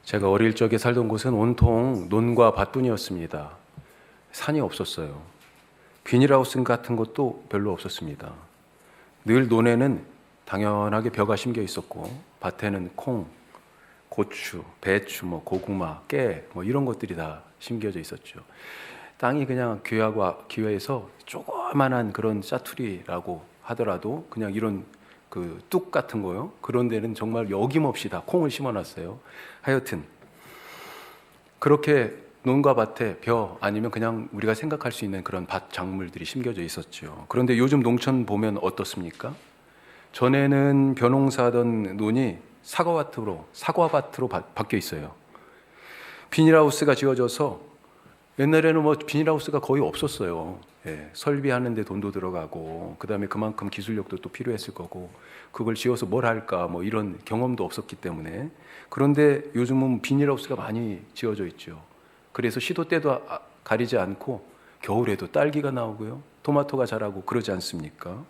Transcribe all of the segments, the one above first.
제가 어릴 적에 살던 곳은 온통 논과 밭뿐이었습니다. 산이 없었어요. 비닐하우스 같은 것도 별로 없었습니다. 늘 논에는 당연하게 벼가 심겨 있었고 밭에는 콩, 고추, 배추, 고구마, 깨 이런 것들이 다 심겨져 있었죠. 땅이 그냥 귀하고 기회해서 조그만한 그런 짜투리라고 하더라도 그냥 이런 그 뚝 같은 거요. 그런 데는 정말 여김없이 다 콩을 심어놨어요. 하여튼 그렇게 논과 밭에 벼 아니면 그냥 우리가 생각할 수 있는 그런 밭 작물들이 심겨져 있었죠. 그런데 요즘 농촌 보면 어떻습니까? 전에는 벼농사하던 논이 사과밭으로 바뀌어 있어요. 비닐하우스가 지어져서 옛날에는 비닐하우스가 거의 없었어요. 예, 설비하는데 돈도 들어가고 그다음에 그만큼 기술력도 또 필요했을 거고 그걸 지어서 뭘 할까 이런 경험도 없었기 때문에. 그런데 요즘은 비닐하우스가 많이 지어져 있죠. 그래서 시도 때도 가리지 않고 겨울에도 딸기가 나오고요, 토마토가 자라고 그러지 않습니까?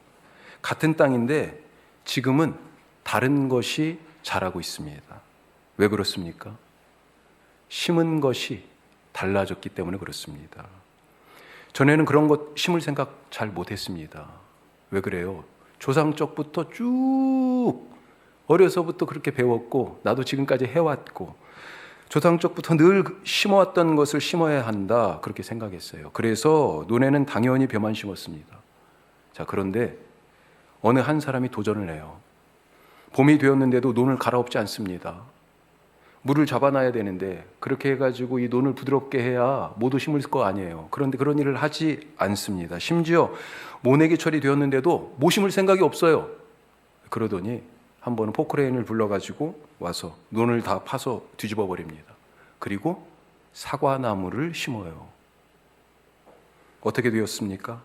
같은 땅인데 지금은 다른 것이 자라고 있습니다. 왜 그렇습니까? 심은 것이 달라졌기 때문에 그렇습니다. 전에는 그런 것 심을 생각 잘 못했습니다. 왜 그래요? 조상적부터 쭉 어려서부터 그렇게 배웠고 나도 지금까지 해왔고 조상적부터 늘 심어왔던 것을 심어야 한다 그렇게 생각했어요. 그래서 논에는 당연히 벼만 심었습니다. 자, 그런데 어느 한 사람이 도전을 해요. 봄이 되었는데도 논을 갈아엎지 않습니다. 물을 잡아놔야 되는데 그렇게 해가지고 이 논을 부드럽게 해야 모두 심을 거 아니에요. 그런데 그런 일을 하지 않습니다. 심지어 모내기철이 되었는데도 못 심을 생각이 없어요. 그러더니 한 번은 포크레인을 불러가지고 와서 논을 다 파서 뒤집어 버립니다. 그리고 사과나무를 심어요. 어떻게 되었습니까?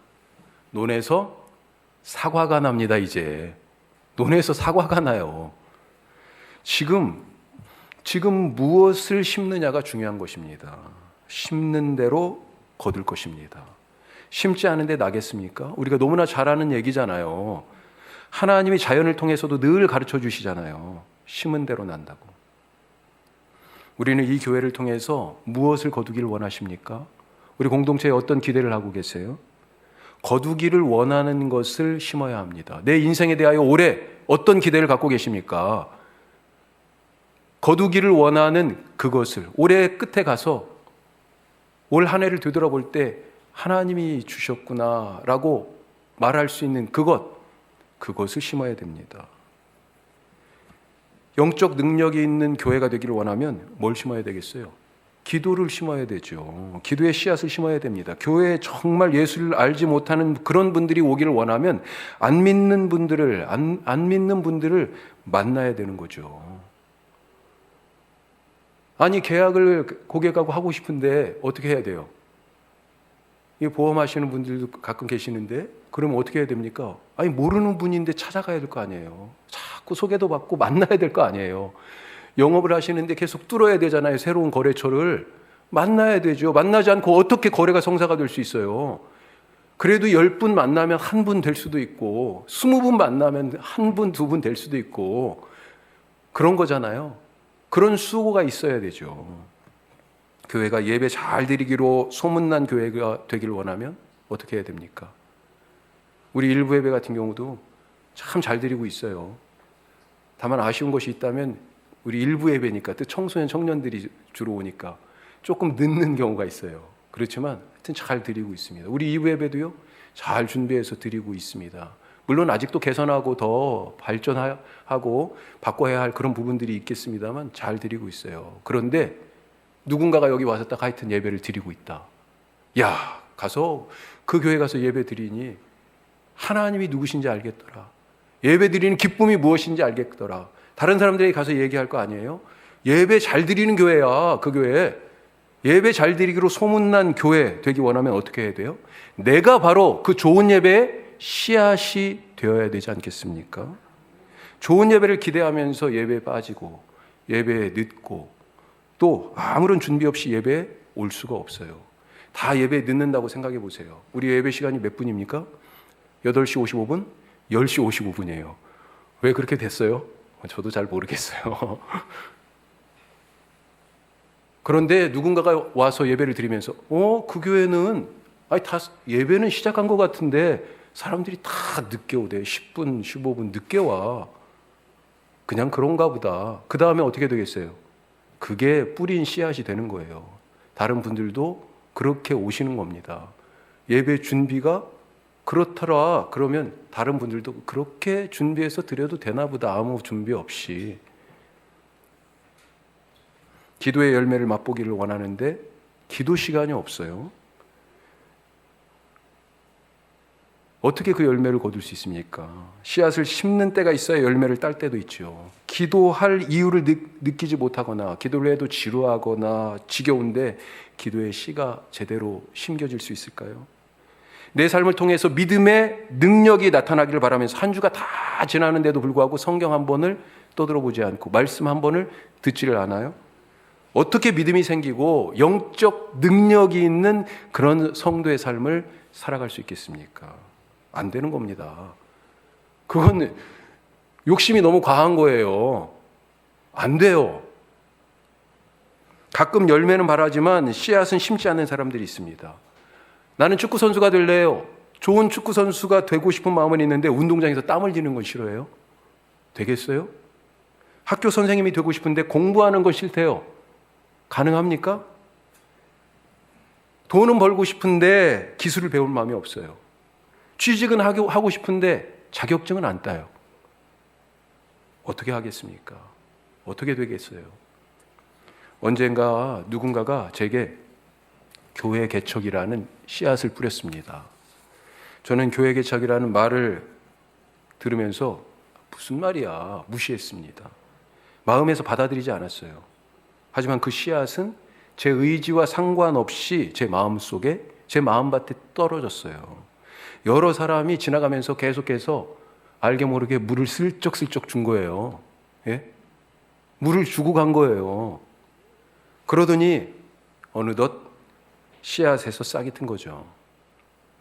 논에서 사과가 납니다. 이제 논에서 사과가 나요. 지금 무엇을 심느냐가 중요한 것입니다. 심는 대로 거둘 것입니다. 심지 않은데 나겠습니까? 우리가 너무나 잘 아는 얘기잖아요. 하나님이 자연을 통해서도 늘 가르쳐 주시잖아요. 심은 대로 난다고. 우리는 이 교회를 통해서 무엇을 거두기를 원하십니까? 우리 공동체에 어떤 기대를 하고 계세요? 거두기를 원하는 것을 심어야 합니다. 내 인생에 대하여 올해 어떤 기대를 갖고 계십니까? 거두기를 원하는 그것을 올해 끝에 가서 올 한 해를 되돌아볼 때 하나님이 주셨구나라고 말할 수 있는 그것을 심어야 됩니다. 영적 능력이 있는 교회가 되기를 원하면 뭘 심어야 되겠어요? 기도를 심어야 되죠. 기도의 씨앗을 심어야 됩니다. 교회에 정말 예수를 알지 못하는 그런 분들이 오기를 원하면 안 믿는 분들을 만나야 되는 거죠. 아니, 계약을 고객하고 하고 싶은데 어떻게 해야 돼요? 이 보험하시는 분들도 가끔 계시는데 그러면 어떻게 해야 됩니까? 아니, 모르는 분인데 찾아가야 될 거 아니에요. 자꾸 소개도 받고 만나야 될 거 아니에요. 영업을 하시는데 계속 뚫어야 되잖아요. 새로운 거래처를 만나야 되죠. 만나지 않고 어떻게 거래가 성사가 될 수 있어요? 그래도 10분 만나면 1분 될 수도 있고 20분 만나면 1분, 2분 될 수도 있고 그런 거잖아요. 그런 수고가 있어야 되죠. 교회가 예배 잘 드리기로 소문난 교회가 되기를 원하면 어떻게 해야 됩니까? 우리 일부 예배 같은 경우도 참 잘 드리고 있어요. 다만 아쉬운 것이 있다면 우리 일부 예배니까 또 청소년 청년들이 주로 오니까 조금 늦는 경우가 있어요. 그렇지만 하여튼 잘 드리고 있습니다. 우리 2부 예배도요 잘 준비해서 드리고 있습니다. 물론 아직도 개선하고 더 발전하고 바꿔야 할 그런 부분들이 있겠습니다만 잘 드리고 있어요. 그런데 누군가가 여기 와서 딱 하여튼 예배를 드리고 있다. 야, 가서 그 교회 가서 예배 드리니 하나님이 누구신지 알겠더라. 예배 드리는 기쁨이 무엇인지 알겠더라. 다른 사람들에게 가서 얘기할 거 아니에요? 예배 잘 드리는 교회야, 그 교회. 예배 잘 드리기로 소문난 교회 되기 원하면 어떻게 해야 돼요? 내가 바로 그 좋은 예배의 씨앗이 되어야 되지 않겠습니까? 좋은 예배를 기대하면서 예배에 빠지고 예배에 늦고 또 아무런 준비 없이 예배에 올 수가 없어요. 다 예배에 늦는다고 생각해 보세요. 우리 예배 시간이 몇 분입니까? 8시 55분? 10시 55분이에요. 왜 그렇게 됐어요? 저도 잘 모르겠어요. 그런데 누군가가 와서 예배를 드리면서 그 교회는 다 예배는 시작한 것 같은데 사람들이 다 늦게 오대. 10분, 15분 늦게 와. 그냥 그런가 보다. 그 다음에 어떻게 되겠어요? 그게 뿌린 씨앗이 되는 거예요. 다른 분들도 그렇게 오시는 겁니다. 예배 준비가 그렇더라. 그러면 다른 분들도 그렇게 준비해서 드려도 되나 보다. 아무 준비 없이. 기도의 열매를 맛보기를 원하는데 기도 시간이 없어요. 어떻게 그 열매를 거둘 수 있습니까? 씨앗을 심는 때가 있어야 열매를 딸 때도 있죠. 기도할 이유를 느끼지 못하거나 기도를 해도 지루하거나 지겨운데 기도의 씨가 제대로 심겨질 수 있을까요? 내 삶을 통해서 믿음의 능력이 나타나기를 바라면서 한 주가 다 지나는데도 불구하고 성경 한 번을 떠들어보지 않고 말씀 한 번을 듣지를 않아요? 어떻게 믿음이 생기고 영적 능력이 있는 그런 성도의 삶을 살아갈 수 있겠습니까? 안 되는 겁니다. 그건 욕심이 너무 과한 거예요. 안 돼요. 가끔 열매는 바라지만 씨앗은 심지 않는 사람들이 있습니다. 나는 축구 선수가 될래요. 좋은 축구 선수가 되고 싶은 마음은 있는데 운동장에서 땀 흘리는 건 싫어해요? 되겠어요? 학교 선생님이 되고 싶은데 공부하는 건 싫대요. 가능합니까? 돈은 벌고 싶은데 기술을 배울 마음이 없어요. 취직은 하고 싶은데 자격증은 안 따요. 어떻게 하겠습니까? 어떻게 되겠어요? 언젠가 누군가가 제게 교회 개척이라는 씨앗을 뿌렸습니다. 저는 교회 개척이라는 말을 들으면서 무슨 말이야 무시했습니다. 마음에서 받아들이지 않았어요. 하지만 그 씨앗은 제 의지와 상관없이 제 마음속에 제 마음밭에 떨어졌어요. 여러 사람이 지나가면서 계속해서 알게 모르게 물을 슬쩍슬쩍 준 거예요. 예? 물을 주고 간 거예요. 그러더니 어느덧 씨앗에서 싹이 튼 거죠.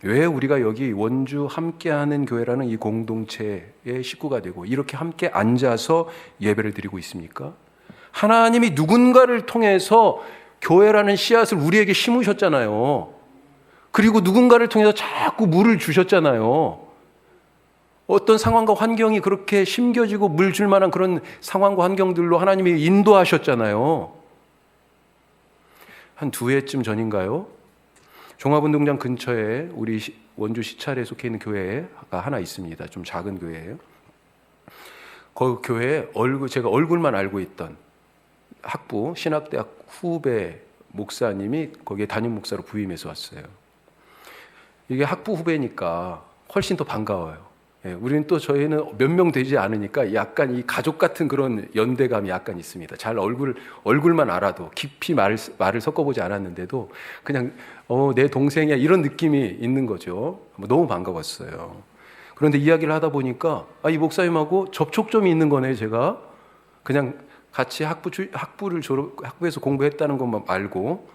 왜 우리가 여기 원주 함께하는 교회라는 이 공동체의 식구가 되고 이렇게 함께 앉아서 예배를 드리고 있습니까? 하나님이 누군가를 통해서 교회라는 씨앗을 우리에게 심으셨잖아요. 그리고 누군가를 통해서 자꾸 물을 주셨잖아요. 어떤 상황과 환경이 그렇게 심겨지고 물 줄 만한 그런 상황과 환경들로 하나님이 인도하셨잖아요. 한 2해쯤 전인가요? 종합운동장 근처에 우리 원주 시찰에 속해 있는 교회가 하나 있습니다. 좀 작은 교회예요. 그 교회에 제가 얼굴만 알고 있던 학부, 신학대학 후배 목사님이 거기에 담임 목사로 부임해서 왔어요. 이게 학부 후배니까 훨씬 더 반가워요. 예, 우리는 또 저희는 몇 명 되지 않으니까 약간 이 가족 같은 그런 연대감이 약간 있습니다. 잘 얼굴만 알아도 깊이 말을 섞어보지 않았는데도 그냥 내 동생이야 이런 느낌이 있는 거죠. 너무 반가웠어요. 그런데 이야기를 하다 보니까 이 목사님하고 접촉점이 있는 거네요. 제가 그냥 같이 학부에서 공부했다는 것만 알고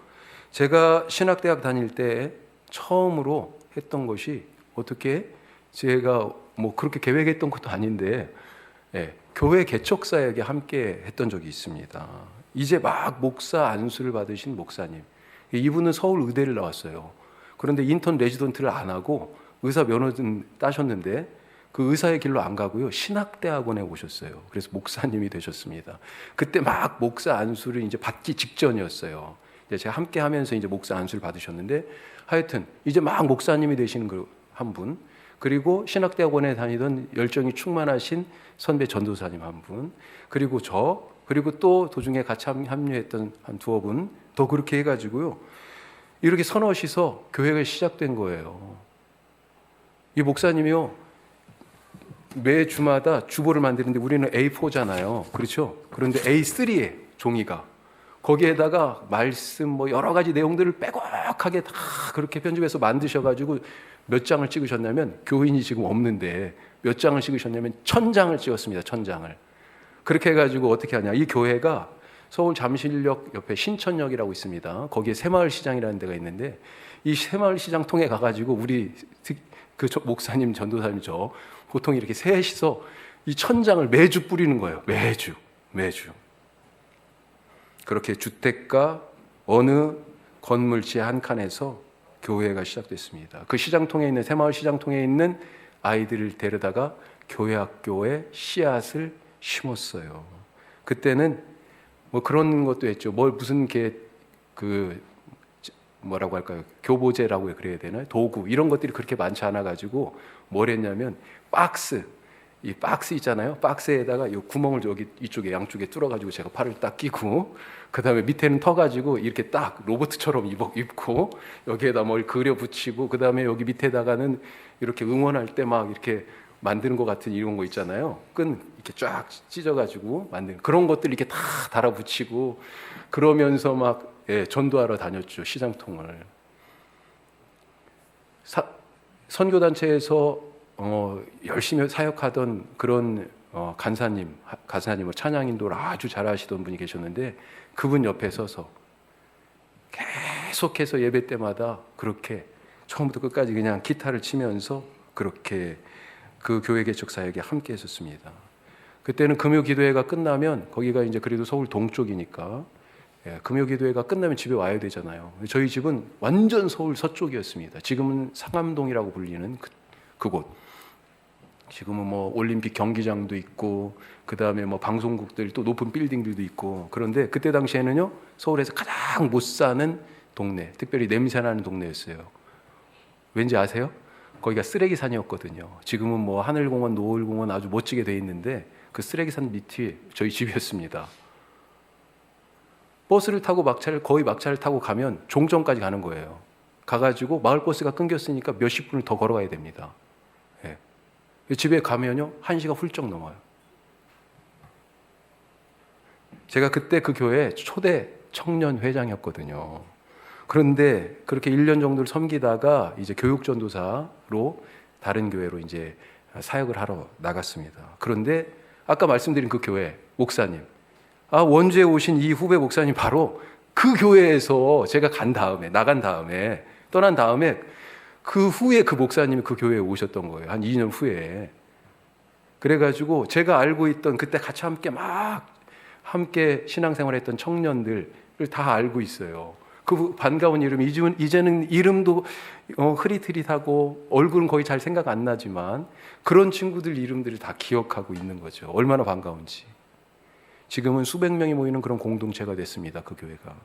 제가 신학대학 다닐 때 처음으로 했던 것이 어떻게 제가 뭐 그렇게 계획했던 것도 아닌데 교회 개척사역에 함께 했던 적이 있습니다. 이제 막 목사 안수를 받으신 목사님. 이분은 서울 의대를 나왔어요. 그런데 인턴 레지던트를 안 하고 의사 면허증 따셨는데 그 의사의 길로 안 가고요. 신학대학원에 오셨어요. 그래서 목사님이 되셨습니다. 그때 막 목사 안수를 이제 받기 직전이었어요. 제가 함께 하면서 이제 목사 안수를 받으셨는데 하여튼 이제 막 목사님이 되시는 그 한 분, 그리고 신학대학원에 다니던 열정이 충만하신 선배 전도사님 한 분, 그리고 그리고 또 도중에 같이 합류했던 한 2분 더 그렇게 해가지고요. 이렇게 서너시서 교회가 시작된 거예요. 이 목사님이요. 매 주마다 주보를 만드는데 우리는 A4잖아요. 그렇죠? 그런데 A3에 종이가 거기에다가 말씀 뭐 여러 가지 내용들을 빼곡하게 다 그렇게 편집해서 만드셔가지고 몇 장을 찍으셨냐면 교인이 지금 없는데 몇 장을 찍으셨냐면 1000장을 찍었습니다. 1000장을. 그렇게 해가지고 어떻게 하냐. 이 교회가 서울 잠실역 옆에 신천역이라고 있습니다. 거기에 새마을시장이라는 데가 있는데 이 새마을시장 통해 가가지고 우리 그 목사님 전도사님 저 보통 이렇게 셋이서 이 1000장을 매주 뿌리는 거예요. 매주. 그렇게 주택가 어느 건물지 한 칸에서 교회가 시작됐습니다. 그 시장통에 있는 새마을 시장통에 있는 아이들을 데려다가 교회 학교에 씨앗을 심었어요. 그때는 뭐 그런 것도 했죠. 무슨 뭐라고 할까요? 교보제라고 그래야 되나요? 도구 이런 것들이 그렇게 많지 않아 가지고 뭘 했냐면 이 박스 있잖아요. 박스에다가 이 구멍을 여기 이쪽에 양쪽에 뚫어 가지고 제가 팔을 딱 끼고 그다음에 밑에는 터 가지고 이렇게 딱 로봇처럼 입고 여기에다 뭘 그려 붙이고 그다음에 여기 밑에다가는 이렇게 응원할 때 막 이렇게 만드는 것 같은 이런 거 있잖아요. 끈 이렇게 쫙 찢어 가지고 만드는 그런 것들 이렇게 다 달아 붙이고 그러면서 막 전도하러 다녔죠. 시장통을. 선교단체에서 열심히 사역하던 그런 간사님을 찬양 인도를 아주 잘하시던 분이 계셨는데 그분 옆에 서서 계속해서 예배 때마다 그렇게 처음부터 끝까지 그냥 기타를 치면서 그렇게 그 교회 개척 사역에 함께 했었습니다. 그때는 금요 기도회가 끝나면 거기가 이제 그래도 서울 동쪽이니까 금요 기도회가 끝나면 집에 와야 되잖아요. 저희 집은 완전 서울 서쪽이었습니다. 지금은 상암동이라고 불리는 그곳. 지금은 뭐 올림픽 경기장도 있고 그다음에 뭐 방송국들 또 높은 빌딩들도 있고 그런데 그때 당시에는요 서울에서 가장 못 사는 동네, 특별히 냄새나는 동네였어요. 왠지 아세요? 거기가 쓰레기산이었거든요. 지금은 뭐 하늘공원, 노을공원 아주 멋지게 돼 있는데 그 쓰레기산 밑이 저희 집이었습니다. 버스를 타고 거의 막차를 타고 가면 종점까지 가는 거예요. 가가지고 마을버스가 끊겼으니까 몇십 분을 더 걸어가야 됩니다. 집에 가면요 1시가 훌쩍 넘어요. 제가 그때 그 교회 초대 청년 회장이었거든요. 그런데 그렇게 1년 정도를 섬기다가 이제 교육전도사로 다른 교회로 이제 사역을 하러 나갔습니다. 그런데 아까 말씀드린 그 교회 목사님, 원주에 오신 이 후배 목사님 바로 그 교회에서 제가 나간 다음에 떠난 다음에 그 후에 그 목사님이 그 교회에 오셨던 거예요. 한 2년 후에. 그래가지고 제가 알고 있던 그때 같이 함께 신앙생활했던 청년들을 다 알고 있어요. 그 반가운 이름, 이제는 이름도 흐릿흐릿하고 얼굴은 거의 잘 생각 안 나지만 그런 친구들 이름들을 다 기억하고 있는 거죠. 얼마나 반가운지. 지금은 수백 명이 모이는 그런 공동체가 됐습니다. 그 교회가.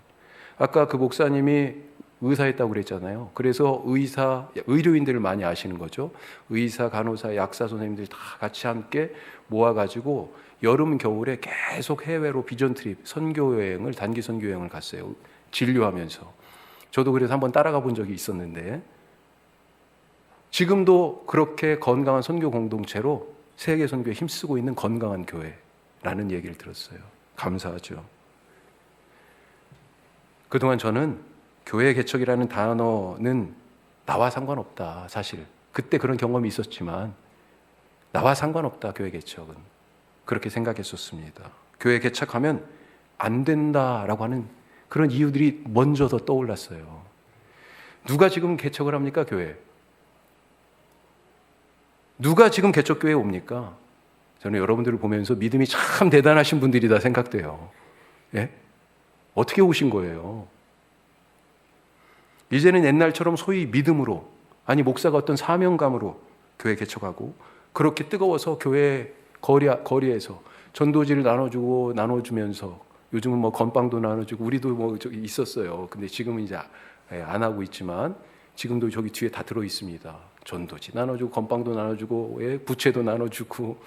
아까 그 목사님이 의사였다고 그랬잖아요. 그래서 의료인들을 많이 아시는 거죠. 의사, 간호사, 약사 선생님들 다 같이 함께 모아가지고 여름, 겨울에 계속 해외로 비전 트립, 단기 선교 여행을 갔어요. 진료하면서. 저도 그래서 한번 따라가 본 적이 있었는데 지금도 그렇게 건강한 선교 공동체로 세계 선교에 힘쓰고 있는 건강한 교회라는 얘기를 들었어요. 감사하죠. 그동안 저는 교회 개척이라는 단어는 나와 상관없다. 사실 그때 그런 경험이 있었지만 나와 상관없다. 교회 개척은 그렇게 생각했었습니다. 교회 개척하면 안 된다라고 하는 그런 이유들이 먼저 더 떠올랐어요. 누가 지금 개척을 합니까? 교회. 누가 지금 개척교회에 옵니까? 저는 여러분들을 보면서 믿음이 참 대단하신 분들이다 생각돼요. 예? 어떻게 오신 거예요? 이제는 옛날처럼 소위 믿음으로, 아니 목사가 어떤 사명감으로 교회 개척하고 그렇게 뜨거워서 교회 거리에서 전도지를 나눠주면서 요즘은 뭐 건빵도 나눠주고 우리도 뭐 저기 있었어요. 근데 지금은 이제 안 하고 있지만 지금도 저기 뒤에 다 들어 있습니다. 전도지 나눠주고 건빵도 나눠주고 부채도 나눠주고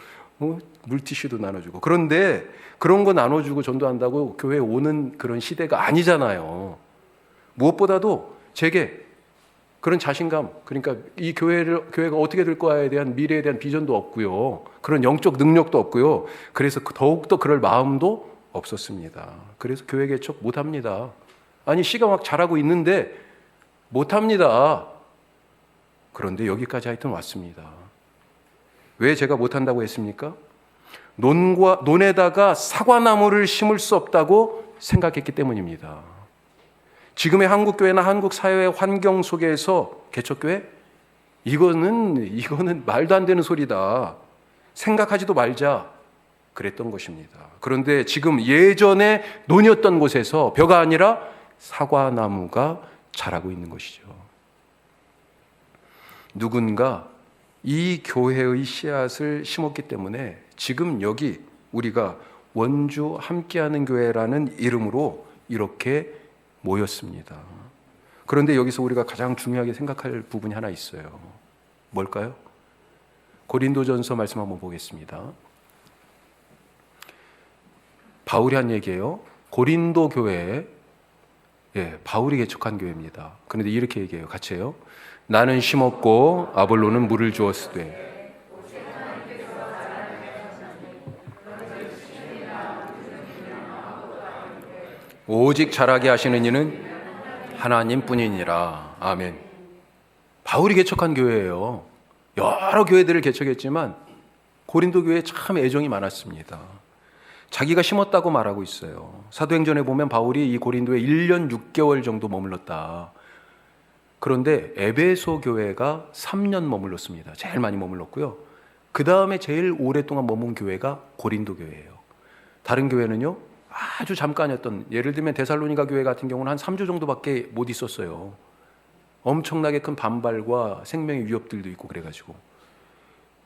물티슈도 나눠주고. 그런데 그런 거 나눠주고 전도한다고 교회에 오는 그런 시대가 아니잖아요. 무엇보다도 제게 그런 자신감, 그러니까 이 교회가 어떻게 될 거에 대한 미래에 대한 비전도 없고요. 그런 영적 능력도 없고요. 그래서 더욱더 그럴 마음도 없었습니다. 그래서 교회 개척 못합니다. 아니 씨가 막 자라고 있는데 못합니다. 그런데 여기까지 하여튼 왔습니다. 왜 제가 못한다고 했습니까? 논에다가 사과나무를 심을 수 없다고 생각했기 때문입니다. 지금의 한국교회나 한국 사회의 환경 속에서 개척교회? 이거는 말도 안 되는 소리다. 생각하지도 말자. 그랬던 것입니다. 그런데 지금 예전에 논이었던 곳에서 벼가 아니라 사과나무가 자라고 있는 것이죠. 누군가 이 교회의 씨앗을 심었기 때문에 지금 여기 우리가 원주 함께하는 교회라는 이름으로 이렇게 모였습니다. 그런데 여기서 우리가 가장 중요하게 생각할 부분이 하나 있어요. 뭘까요? 고린도전서 말씀 한번 보겠습니다. 바울이 한 얘기예요. 고린도 교회, 바울이 개척한 교회입니다. 그런데 이렇게 얘기해요. 같이 해요. 나는 심었고 아볼로는 물을 주었으되 오직 자라게 하시는 이는 하나님뿐이니라. 아멘. 바울이 개척한 교회예요. 여러 교회들을 개척했지만 고린도 교회에 참 애정이 많았습니다. 자기가 심었다고 말하고 있어요. 사도행전에 보면 바울이 이 고린도에 1년 6개월 정도 머물렀다. 그런데 에베소 교회가 3년 머물렀습니다. 제일 많이 머물렀고요. 그 다음에 제일 오랫동안 머문 교회가 고린도 교회예요. 다른 교회는요, 아주 잠깐이었던, 예를 들면 데살로니가 교회 같은 경우는 한 3주 정도밖에 못 있었어요. 엄청나게 큰 반발과 생명의 위협들도 있고 그래가지고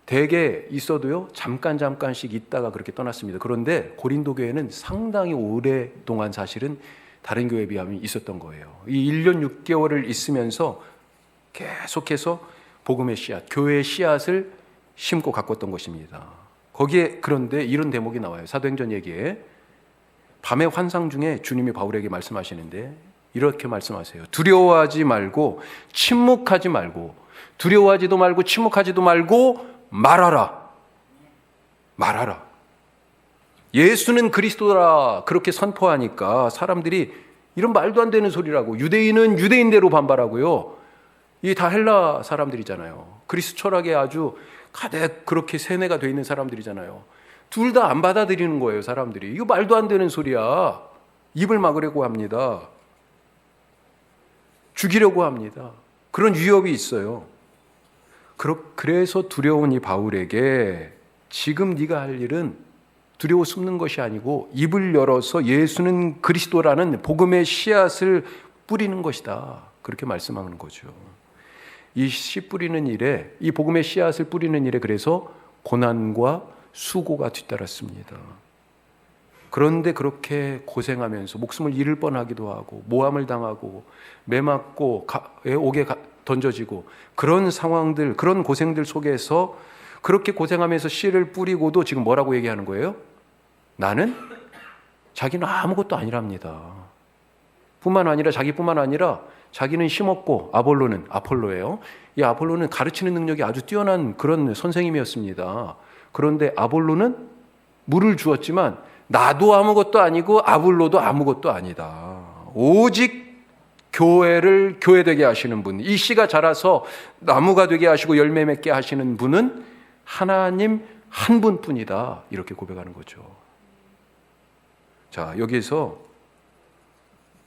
대개 있어도요 잠깐씩 있다가 그렇게 떠났습니다. 그런데 고린도 교회는 상당히 오랫동안 사실은 다른 교회에 비하면 있었던 거예요. 이 1년 6개월을 있으면서 계속해서 복음의 씨앗, 교회의 씨앗을 심고 가꿨던 것입니다. 거기에 그런데 이런 대목이 나와요. 사도행전 얘기에 밤의 환상 중에 주님이 바울에게 말씀하시는데 이렇게 말씀하세요. 두려워하지 말고 침묵하지 말고, 두려워하지도 말고 침묵하지도 말고 말하라. 말하라. 예수는 그리스도라 그렇게 선포하니까 사람들이 이런 말도 안 되는 소리라고, 유대인은 유대인대로 반발하고요. 이게 다 헬라 사람들이잖아요. 그리스 철학에 아주 가득 그렇게 세뇌가 되어 있는 사람들이잖아요. 둘 다 안 받아들이는 거예요, 사람들이. 이거 말도 안 되는 소리야. 입을 막으려고 합니다. 죽이려고 합니다. 그런 위협이 있어요. 그래서 두려운 이 바울에게 지금 네가 할 일은 두려워 숨는 것이 아니고 입을 열어서 예수는 그리스도라는 복음의 씨앗을 뿌리는 것이다. 그렇게 말씀하는 거죠. 이 씨 뿌리는 일에, 이 복음의 씨앗을 뿌리는 일에 그래서 고난과 수고가 뒤따랐습니다. 그런데 그렇게 고생하면서 목숨을 잃을 뻔하기도 하고 모함을 당하고 매 맞고 옥에 던져지고 그런 상황들, 그런 고생들 속에서 그렇게 고생하면서 씨를 뿌리고도 지금 뭐라고 얘기하는 거예요? 나는 자기는 아무것도 아니랍니다. 뿐만 아니라 자기뿐만 아니라 자기는 심었고 아볼로는 아폴로예요. 이 아폴로는 가르치는 능력이 아주 뛰어난 그런 선생님이었습니다. 그런데 아볼로는 물을 주었지만 나도 아무것도 아니고 아볼로도 아무것도 아니다. 오직 교회를 교회되게 하시는 분, 이 씨가 자라서 나무가 되게 하시고 열매 맺게 하시는 분은 하나님 한 분뿐이다. 이렇게 고백하는 거죠. 자, 여기에서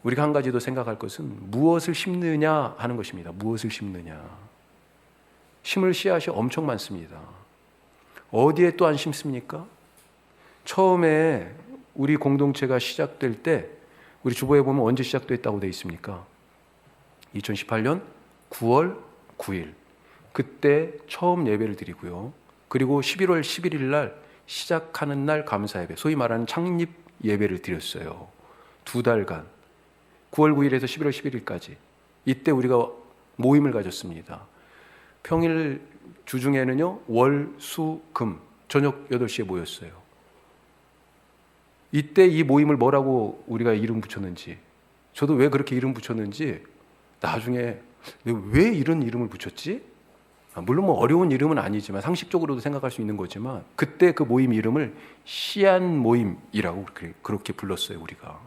우리가 한 가지 더 생각할 것은 무엇을 심느냐 하는 것입니다. 무엇을 심느냐. 심을 씨앗이 엄청 많습니다. 어디에 또 안 심습니까? 처음에 우리 공동체가 시작될 때 우리 주보에 보면 언제 시작됐다고 되어 있습니까? 2018년 9월 9일 그때 처음 예배를 드리고요. 그리고 11월 11일 날 시작하는 날 감사 예배, 소위 말하는 창립 예배를 드렸어요. 2달간 9월 9일에서 11월 11일까지 이때 우리가 모임을 가졌습니다. 평일 주중에는요 월, 수, 금 저녁 8시에 모였어요. 이때 이 모임을 뭐라고 우리가 이름 붙였는지, 저도 왜 그렇게 이름 붙였는지 나중에 왜 이런 이름을 붙였지? 물론 뭐 어려운 이름은 아니지만 상식적으로도 생각할 수 있는 거지만 그때 그 모임 이름을 씨앗 모임이라고 그렇게 불렀어요. 우리가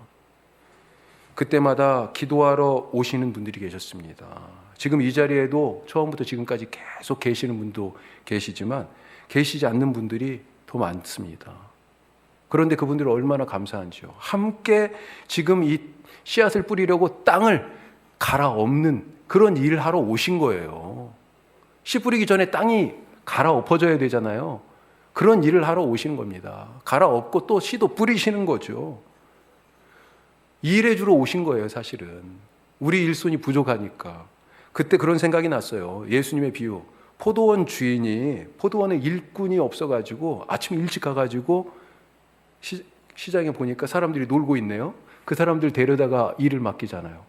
그때마다 기도하러 오시는 분들이 계셨습니다. 지금 이 자리에도 처음부터 지금까지 계속 계시는 분도 계시지만 계시지 않는 분들이 더 많습니다. 그런데 그분들은 얼마나 감사한지요. 함께 지금 이 씨앗을 뿌리려고 땅을 갈아엎는 그런 일을 하러 오신 거예요. 씨 뿌리기 전에 땅이 갈아엎어져야 되잖아요. 그런 일을 하러 오시는 겁니다. 갈아엎고 또 씨도 뿌리시는 거죠. 일해주러 오신 거예요, 사실은. 우리 일손이 부족하니까. 그때 그런 생각이 났어요. 예수님의 비유. 포도원 주인이, 포도원에 일꾼이 없어가지고 아침 일찍 가가지고 시장에 보니까 사람들이 놀고 있네요. 그 사람들 데려다가 일을 맡기잖아요.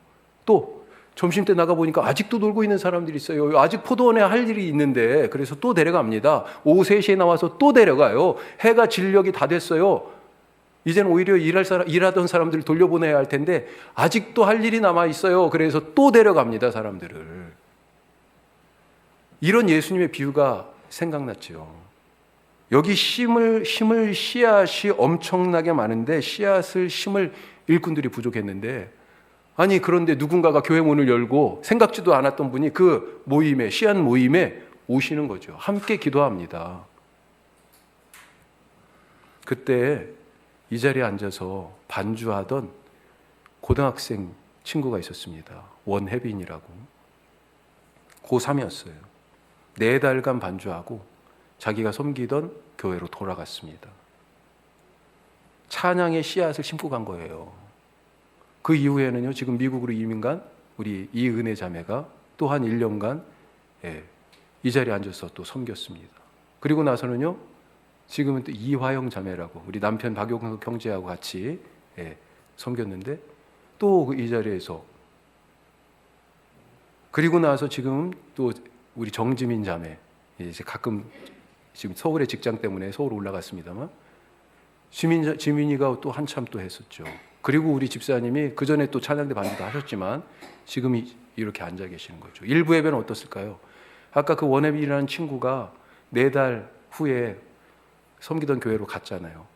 또 점심 때 나가 보니까 아직도 놀고 있는 사람들이 있어요. 아직 포도원에 할 일이 있는데, 그래서 또 데려갑니다. 오후 3시에 나와서 또 데려가요. 해가 진력이 다 됐어요. 이제는 오히려 일하던 사람들을 돌려보내야 할 텐데 아직도 할 일이 남아 있어요. 그래서 또 데려갑니다, 사람들을. 이런 예수님의 비유가 생각났죠. 여기 심을 씨앗이 엄청나게 많은데 씨앗을 심을 일꾼들이 부족했는데, 아니 그런데 누군가가 교회 문을 열고 생각지도 않았던 분이 그 모임에, 씨앗 모임에 오시는 거죠. 함께 기도합니다. 그때 이 자리에 앉아서 반주하던 고등학생 친구가 있었습니다. 원혜빈이라고. 고3이었어요. 4달간 반주하고 자기가 섬기던 교회로 돌아갔습니다. 찬양의 씨앗을 심고 간 거예요. 그 이후에는요, 지금 미국으로 이민 간 우리 이은혜 자매가 또 한 1년간 이 자리에 앉아서 또 섬겼습니다. 그리고 나서는요, 지금은 또 이화영 자매라고 우리 남편 박용석 형제하고 같이 섬겼는데 또 이 자리에서, 그리고 나서 지금 또 우리 정지민 자매, 이제 가끔 지금 서울의 직장 때문에 서울 올라갔습니다만 지민이가 또 한참 또 했었죠. 그리고 우리 집사님이 그 전에 또 찬양대 반주도 하셨지만 지금 이렇게 앉아 계시는 거죠. 일부 예배는 어떻을까요? 아까 그 원혜빈이라는 친구가 4달 후에 섬기던 교회로 갔잖아요.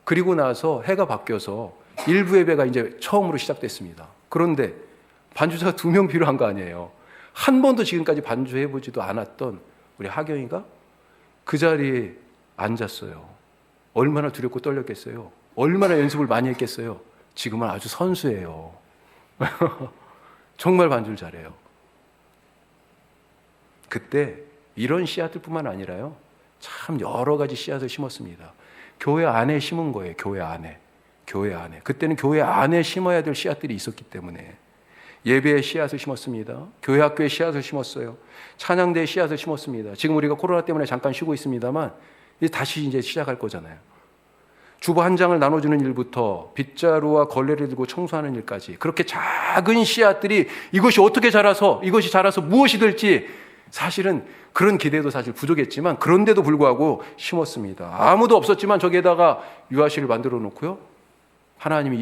그리고 나서 해가 바뀌어서 일부 예배가 이제 처음으로 시작됐습니다. 그런데 반주자가 2명 필요한 거 아니에요. 한 번도 지금까지 반주해보지도 않았던 우리 하경이가 그 자리에 앉았어요. 얼마나 두렵고 떨렸겠어요. 얼마나 연습을 많이 했겠어요. 지금은 아주 선수예요. 정말 반주를 잘해요. 그때 이런 씨앗들뿐만 아니라요, 참 여러 가지 씨앗을 심었습니다. 교회 안에 심은 거예요. 교회 안에. 그때는 교회 안에 심어야 될 씨앗들이 있었기 때문에 예배의 씨앗을 심었습니다. 교회 학교의 씨앗을 심었어요. 찬양대의 씨앗을 심었습니다. 지금 우리가 코로나 때문에 잠깐 쉬고 있습니다만 다시 이제 시작할 거잖아요. 주보 한 장을 나눠주는 일부터 빗자루와 걸레를 들고 청소하는 일까지, 그렇게 작은 씨앗들이 이것이 어떻게 자라서, 이것이 자라서 무엇이 될지, 사실은 그런 기대도 사실 부족했지만 그런데도 불구하고 심었습니다. 아무도 없었지만 저기에다가 유아실을 만들어 놓고요, 하나님이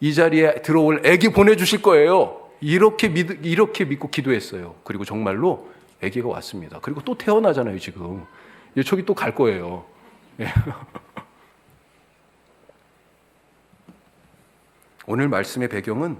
이 자리에 들어올 아기 보내주실 거예요. 이렇게 믿고 기도했어요. 그리고 정말로 아기가 왔습니다. 그리고 또 태어나잖아요. 지금 저기 또 갈 거예요. 오늘 말씀의 배경은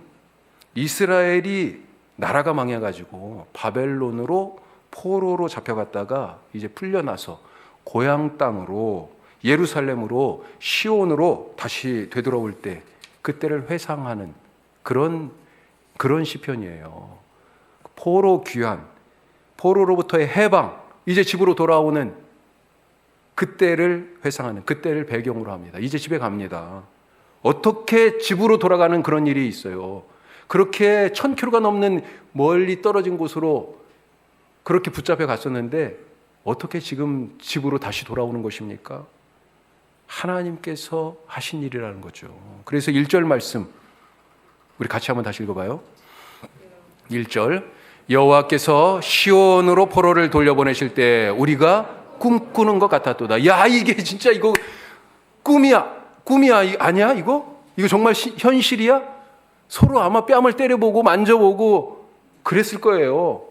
이스라엘이 나라가 망해가지고 바벨론으로 포로로 잡혀갔다가 이제 풀려나서 고향 땅으로, 예루살렘으로, 시온으로 다시 되돌아올 때 그때를 회상하는 그런 시편이에요. 포로 귀환, 포로로부터의 해방, 이제 집으로 돌아오는 그때를 회상하는, 그때를 배경으로 합니다. 이제 집에 갑니다. 어떻게 집으로 돌아가는 그런 일이 있어요. 그렇게 1000km가 넘는 멀리 떨어진 곳으로 그렇게 붙잡혀 갔었는데 어떻게 지금 집으로 다시 돌아오는 것입니까? 하나님께서 하신 일이라는 거죠. 그래서 1절 말씀 우리 같이 한번 다시 읽어봐요. 1절, 여호와께서 시온으로 포로를 돌려보내실 때 우리가 꿈꾸는 것 같았도다. 야, 이게 진짜 이거 꿈이야 아니야 이거 정말 현실이야? 서로 아마 뺨을 때려보고 만져보고 그랬을 거예요.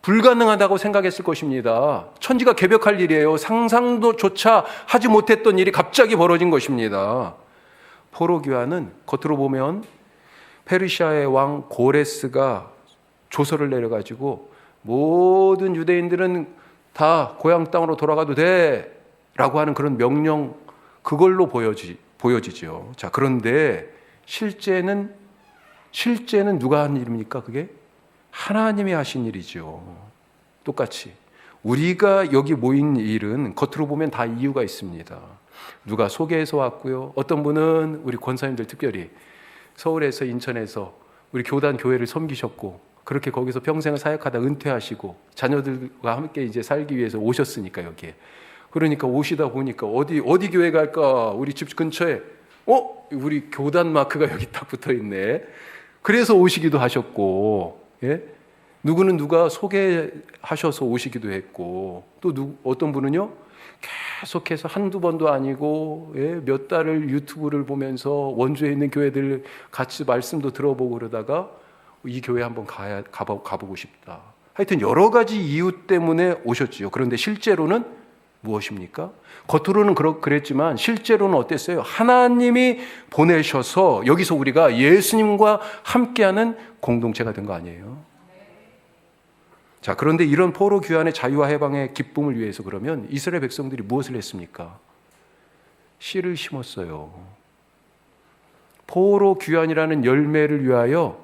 불가능하다고 생각했을 것입니다. 천지가 개벽할 일이에요. 상상도조차 하지 못했던 일이 갑자기 벌어진 것입니다. 포로 귀환은 겉으로 보면 페르시아의 왕 고레스가 조서를 내려가지고 모든 유대인들은 다 고향 땅으로 돌아가도 돼 라고 하는 그런 명령, 그걸로 보여지죠. 자, 그런데 실제는 누가 한 일입니까? 그게 하나님이 하신 일이죠. 똑같이 우리가 여기 모인 일은 겉으로 보면 다 이유가 있습니다. 누가 소개해서 왔고요. 어떤 분은 우리 권사님들 특별히 서울에서 인천에서 우리 교단 교회를 섬기셨고 그렇게 거기서 평생을 사역하다 은퇴하시고 자녀들과 함께 이제 살기 위해서 오셨으니까 여기에. 그러니까 오시다 보니까 어디 교회 갈까? 우리 집 근처에 우리 교단 마크가 여기 딱 붙어 있네. 그래서 오시기도 하셨고, 예? 누구는 누가 소개하셔서 오시기도 했고, 또 어떤 분은요, 계속해서 한두 번도 아니고, 예? 몇 달을 유튜브를 보면서 원주에 있는 교회들 같이 말씀도 들어보고 그러다가 이 교회 한번 가보고 싶다. 하여튼 여러 가지 이유 때문에 오셨지요. 그런데 실제로는 무엇입니까? 겉으로는 그랬지만 실제로는 어땠어요? 하나님이 보내셔서 여기서 우리가 예수님과 함께하는 공동체가 된 거 아니에요? 자, 그런데 이런 포로 귀환의 자유와 해방의 기쁨을 위해서 그러면 이스라엘 백성들이 무엇을 했습니까? 씨를 심었어요. 포로 귀환이라는 열매를 위하여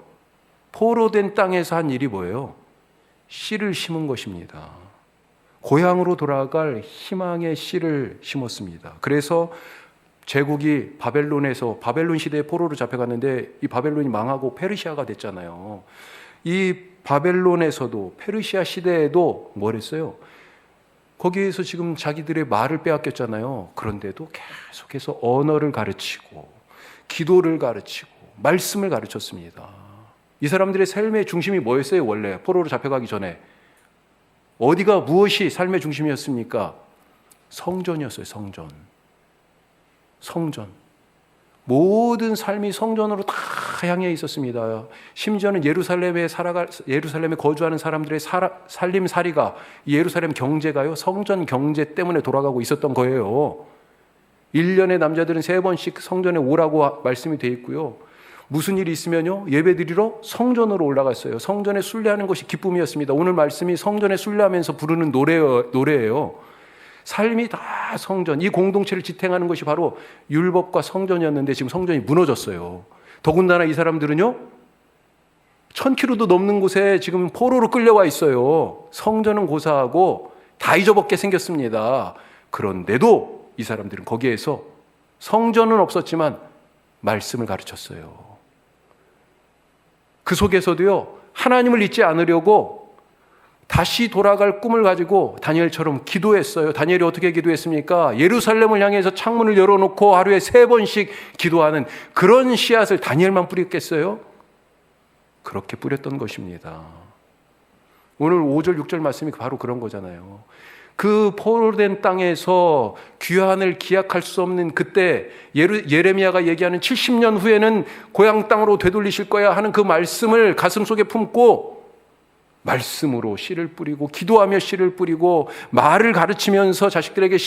포로된 땅에서 한 일이 뭐예요? 씨를 심은 것입니다. 고향으로 돌아갈 희망의 씨를 심었습니다. 그래서 제국이 바벨론 시대에 포로로 잡혀갔는데 이 바벨론이 망하고 페르시아가 됐잖아요. 이 바벨론에서도 페르시아 시대에도 뭘 했어요? 거기에서 지금 자기들의 말을 빼앗겼잖아요. 그런데도 계속해서 언어를 가르치고 기도를 가르치고 말씀을 가르쳤습니다. 이 사람들의 삶의 중심이 뭐였어요? 원래 포로로 잡혀가기 전에 무엇이 삶의 중심이었습니까? 성전이었어요. 성전. 모든 삶이 성전으로 다 향해 있었습니다. 심지어는 예루살렘에 거주하는 사람들의 살림살이가 예루살렘 경제가요, 성전 경제 때문에 돌아가고 있었던 거예요. 1년에 남자들은 3번씩 성전에 오라고 말씀이 되어 있고요. 무슨 일이 있으면요, 예배드리러 성전으로 올라갔어요. 성전에 순례하는 것이 기쁨이었습니다. 오늘 말씀이 성전에 순례하면서 부르는 노래예요. 삶이 다 성전, 이 공동체를 지탱하는 것이 바로 율법과 성전이었는데 지금 성전이 무너졌어요. 더군다나 이 사람들은요, 1000km도 넘는 곳에 지금 포로로 끌려와 있어요. 성전은 고사하고 다 잊어먹게 생겼습니다. 그런데도 이 사람들은 거기에서 성전은 없었지만 말씀을 가르쳤어요. 그 속에서도요, 하나님을 잊지 않으려고 다시 돌아갈 꿈을 가지고 다니엘처럼 기도했어요. 다니엘이 어떻게 기도했습니까? 예루살렘을 향해서 창문을 열어놓고 하루에 3번씩 기도하는 그런 씨앗을 다니엘만 뿌렸겠어요? 그렇게 뿌렸던 것입니다. 오늘 5절, 6절 말씀이 바로 그런 거잖아요. 그 포로된 땅에서 귀환을 기약할 수 없는 그때 예레미야가 얘기하는 70년 후에는 고향 땅으로 되돌리실 거야 하는 그 말씀을 가슴속에 품고 말씀으로 씨를 뿌리고 기도하며 씨를 뿌리고 말을 가르치면서 자식들에게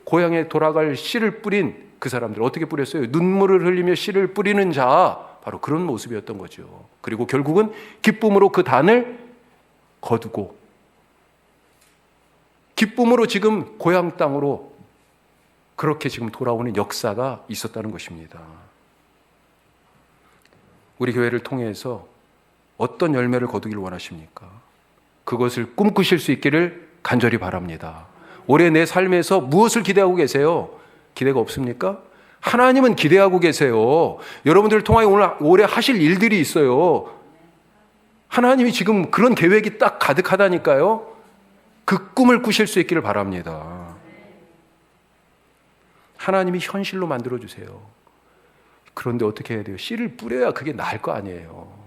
고향에 돌아갈 씨를 뿌린 그 사람들 어떻게 뿌렸어요? 눈물을 흘리며 씨를 뿌리는 자, 바로 그런 모습이었던 거죠. 그리고 결국은 기쁨으로 그 단을 거두고 기쁨으로 지금 고향 땅으로 그렇게 지금 돌아오는 역사가 있었다는 것입니다. 우리 교회를 통해서 어떤 열매를 거두기를 원하십니까? 그것을 꿈꾸실 수 있기를 간절히 바랍니다. 올해 내 삶에서 무엇을 기대하고 계세요? 기대가 없습니까? 하나님은 기대하고 계세요. 여러분들을 통하여 올해 하실 일들이 있어요. 하나님이 지금 그런 계획이 딱 가득하다니까요. 그 꿈을 꾸실 수 있기를 바랍니다. 하나님이 현실로 만들어주세요. 그런데 어떻게 해야 돼요? 씨를 뿌려야 그게 나을 거 아니에요.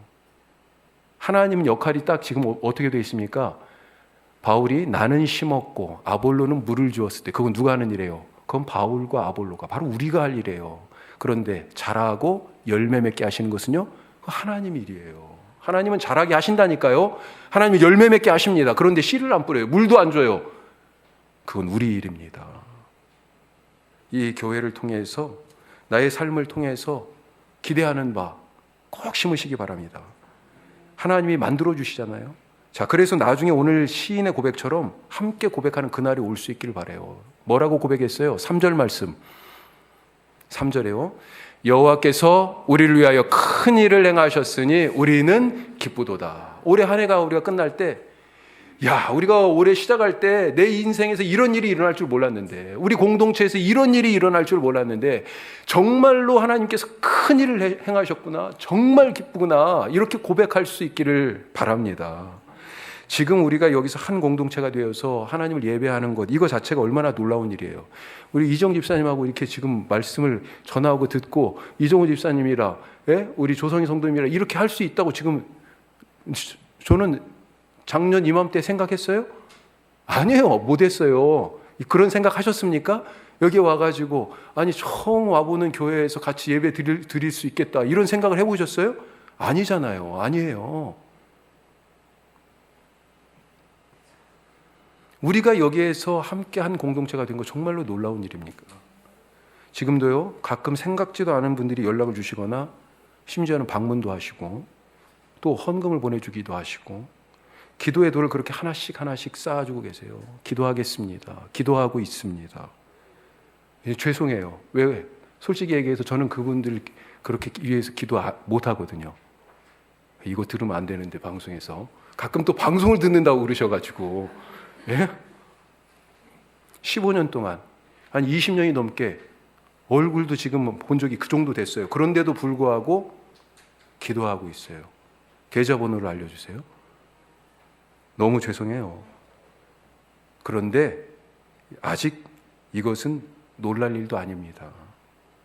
하나님 역할이 딱 지금 어떻게 되어 있습니까? 바울이 나는 심었고 아볼로는 물을 주었을 때 그건 누가 하는 일이에요? 그건 바울과 아볼로가 바로 우리가 할 일이에요. 그런데 자라고 열매 맺게 하시는 것은요, 그건 하나님 일이에요. 하나님은 자라게 하신다니까요. 하나님은 열매 맺게 하십니다. 그런데 씨를 안 뿌려요. 물도 안 줘요. 그건 우리 일입니다. 이 교회를 통해서 나의 삶을 통해서 기대하는 바 꼭 심으시기 바랍니다. 하나님이 만들어 주시잖아요. 자, 그래서 나중에 오늘 시인의 고백처럼 함께 고백하는 그날이 올 수 있기를 바라요. 뭐라고 고백했어요? 3절 말씀. 3절에요. 여호와께서 우리를 위하여 큰 일을 행하셨으니 우리는 기쁘도다. 올해 한 해가 우리가 끝날 때 야, 우리가 올해 시작할 때 내 인생에서 이런 일이 일어날 줄 몰랐는데, 우리 공동체에서 이런 일이 일어날 줄 몰랐는데, 정말로 하나님께서 큰 일을 행하셨구나, 정말 기쁘구나, 이렇게 고백할 수 있기를 바랍니다. 지금 우리가 여기서 한 공동체가 되어서 하나님을 예배하는 것, 이거 자체가 얼마나 놀라운 일이에요. 우리 이정 집사님하고 이렇게 지금 말씀을 전하고 듣고, 이정우 집사님이라, 우리 조성희 성도님이라 이렇게 할 수 있다고 지금 저는 작년 이맘때 생각했어요? 아니에요. 못했어요. 그런 생각 하셨습니까? 여기 와가지고 아니 처음 와보는 교회에서 같이 예배 드릴 수 있겠다 이런 생각을 해보셨어요? 아니잖아요. 아니에요. 우리가 여기에서 함께 한 공동체가 된 거 정말로 놀라운 일입니까? 지금도요, 가끔 생각지도 않은 분들이 연락을 주시거나 심지어는 방문도 하시고 또 헌금을 보내주기도 하시고 기도의 돌을 그렇게 하나씩 하나씩 쌓아주고 계세요. 기도하겠습니다. 기도하고 있습니다. 죄송해요. 왜? 솔직히 얘기해서 저는 그분들 그렇게 위해서 기도 못 하거든요. 이거 들으면 안 되는데 방송에서 가끔 또 방송을 듣는다고 그러셔가지고 15년 동안 한 20년이 넘게 얼굴도 지금 본 적이 그 정도 됐어요. 그런데도 불구하고 기도하고 있어요. 계좌번호를 알려주세요. 너무 죄송해요. 그런데 아직 이것은 놀랄 일도 아닙니다.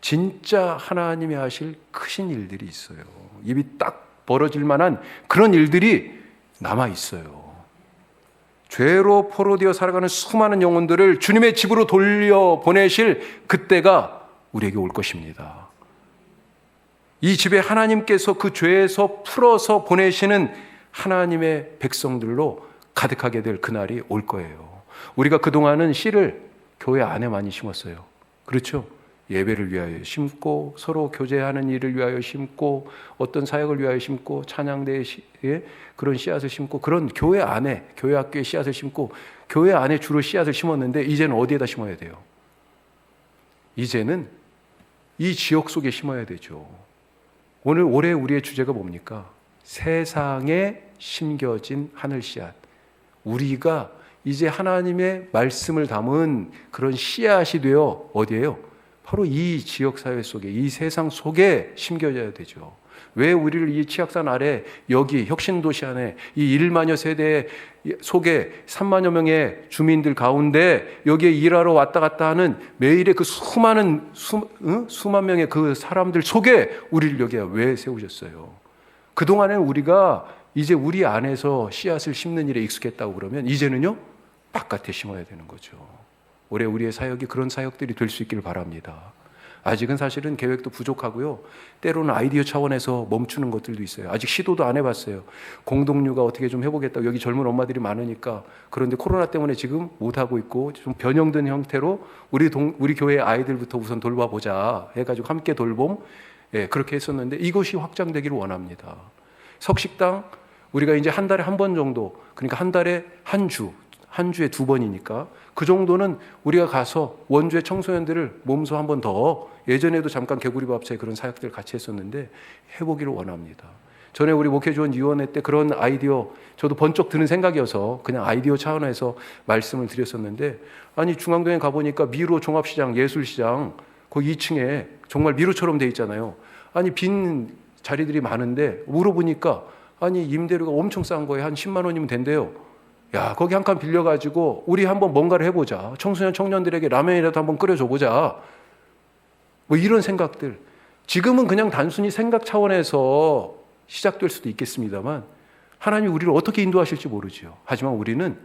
진짜 하나님이 하실 크신 일들이 있어요. 입이 딱 벌어질 만한 그런 일들이 남아 있어요. 죄로 포로되어 살아가는 수많은 영혼들을 주님의 집으로 돌려보내실 그때가 우리에게 올 것입니다. 이 집에 하나님께서 그 죄에서 풀어서 보내시는 하나님의 백성들로 가득하게 될 그날이 올 거예요. 우리가 그동안은 씨를 교회 안에 많이 심었어요. 그렇죠? 예배를 위하여 심고 서로 교제하는 일을 위하여 심고 어떤 사역을 위하여 심고 찬양대의 그런 씨앗을 심고 그런 교회 안에 교회 학교에 씨앗을 심고 교회 안에 주로 씨앗을 심었는데 이제는 어디에다 심어야 돼요? 이제는 이 지역 속에 심어야 되죠. 올해 우리의 주제가 뭡니까? 세상에 심겨진 하늘 씨앗. 우리가 이제 하나님의 말씀을 담은 그런 씨앗이 되어 어디예요? 바로 이 지역사회 속에, 이 세상 속에 심겨져야 되죠. 왜 우리를 이 치악산 아래 여기 혁신도시 안에 이 1만여 세대 속에 3만여 명의 주민들 가운데 여기에 일하러 왔다 갔다 하는 매일의 그 수만 명의 그 사람들 속에 우리를 여기에 왜 세우셨어요? 그동안에 우리가 이제 우리 안에서 씨앗을 심는 일에 익숙했다고 그러면 이제는요 바깥에 심어야 되는 거죠. 올해 우리의 사역이 그런 사역들이 될 수 있기를 바랍니다. 아직은 사실은 계획도 부족하고요. 때로는 아이디어 차원에서 멈추는 것들도 있어요. 아직 시도도 안 해봤어요. 공동육아 어떻게 좀 해보겠다고. 여기 젊은 엄마들이 많으니까. 그런데 코로나 때문에 지금 못하고 있고 좀 변형된 형태로 우리 교회 아이들부터 우선 돌봐보자 해가지고 함께 돌봄 그렇게 했었는데 이것이 확장되기를 원합니다. 석식당 우리가 이제 한 달에 한 번 정도, 그러니까 한 달에 한 주에 2번이니까 그 정도는 우리가 가서 원주의 청소년들을 몸소 한 번 더, 예전에도 잠깐 개구리밥차에 그런 사역들 같이 했었는데 해보기를 원합니다. 전에 우리 목회지원위원회 때 그런 아이디어 저도 번쩍 드는 생각이어서 그냥 아이디어 차원에서 말씀을 드렸었는데, 아니 중앙동에 가보니까 미로 종합시장, 예술시장 거기 2층에 정말 미로처럼 돼 있잖아요. 아니 빈 자리들이 많은데 물어보니까 아니 임대료가 엄청 싼 거예요. 한 10만 원이면 된대요. 야, 거기 한 칸 빌려가지고 우리 한번 뭔가를 해보자. 청년들에게 라면이라도 한번 끓여줘보자. 뭐 이런 생각들. 지금은 그냥 단순히 생각 차원에서 시작될 수도 있겠습니다만 하나님이 우리를 어떻게 인도하실지 모르죠. 하지만 우리는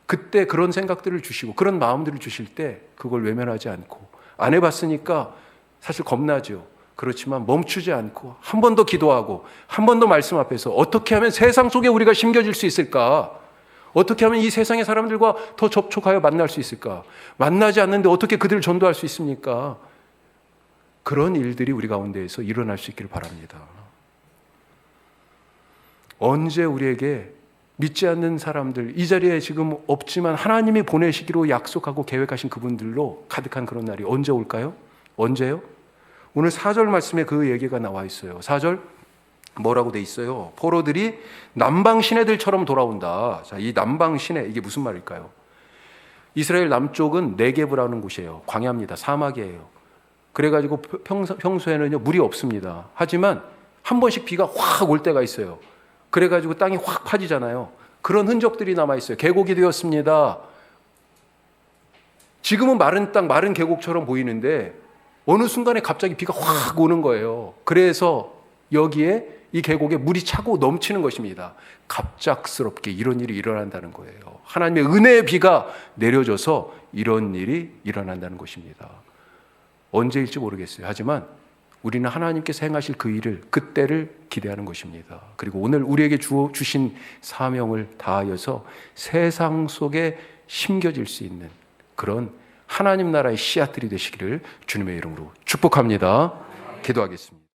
그때 그런 생각들을 주시고 그런 마음들을 주실 때 그걸 외면하지 않고, 안 해봤으니까 사실 겁나죠. 그렇지만 멈추지 않고 한 번 더 기도하고 한 번 더 말씀 앞에서 어떻게 하면 세상 속에 우리가 심겨질 수 있을까? 어떻게 하면 이 세상의 사람들과 더 접촉하여 만날 수 있을까? 만나지 않는데 어떻게 그들을 전도할 수 있습니까? 그런 일들이 우리 가운데에서 일어날 수 있기를 바랍니다. 언제 우리에게 믿지 않는 사람들, 이 자리에 지금 없지만 하나님이 보내시기로 약속하고 계획하신 그분들로 가득한 그런 날이 언제 올까요? 언제요? 오늘 4절 말씀에 그 얘기가 나와 있어요. 4절 뭐라고 돼 있어요? 포로들이 남방 시내들처럼 돌아온다. 자, 이 남방 시내 이게 무슨 말일까요? 이스라엘 남쪽은 네게브라는 곳이에요. 광야입니다. 사막이에요. 그래가지고 평소에는요 물이 없습니다. 하지만 한 번씩 비가 확 올 때가 있어요. 그래가지고 땅이 확 파지잖아요. 그런 흔적들이 남아 있어요. 계곡이 되었습니다. 지금은 마른 땅, 마른 계곡처럼 보이는데 어느 순간에 갑자기 비가 확 오는 거예요. 그래서 여기에 이 계곡에 물이 차고 넘치는 것입니다. 갑작스럽게 이런 일이 일어난다는 거예요. 하나님의 은혜의 비가 내려져서 이런 일이 일어난다는 것입니다. 언제일지 모르겠어요. 하지만 우리는 하나님께서 행하실 그 일을, 그때를 기대하는 것입니다. 그리고 오늘 우리에게 주신 사명을 다하여서 세상 속에 심겨질 수 있는 그런 하나님 나라의 씨앗들이 되시기를 주님의 이름으로 축복합니다. 기도하겠습니다.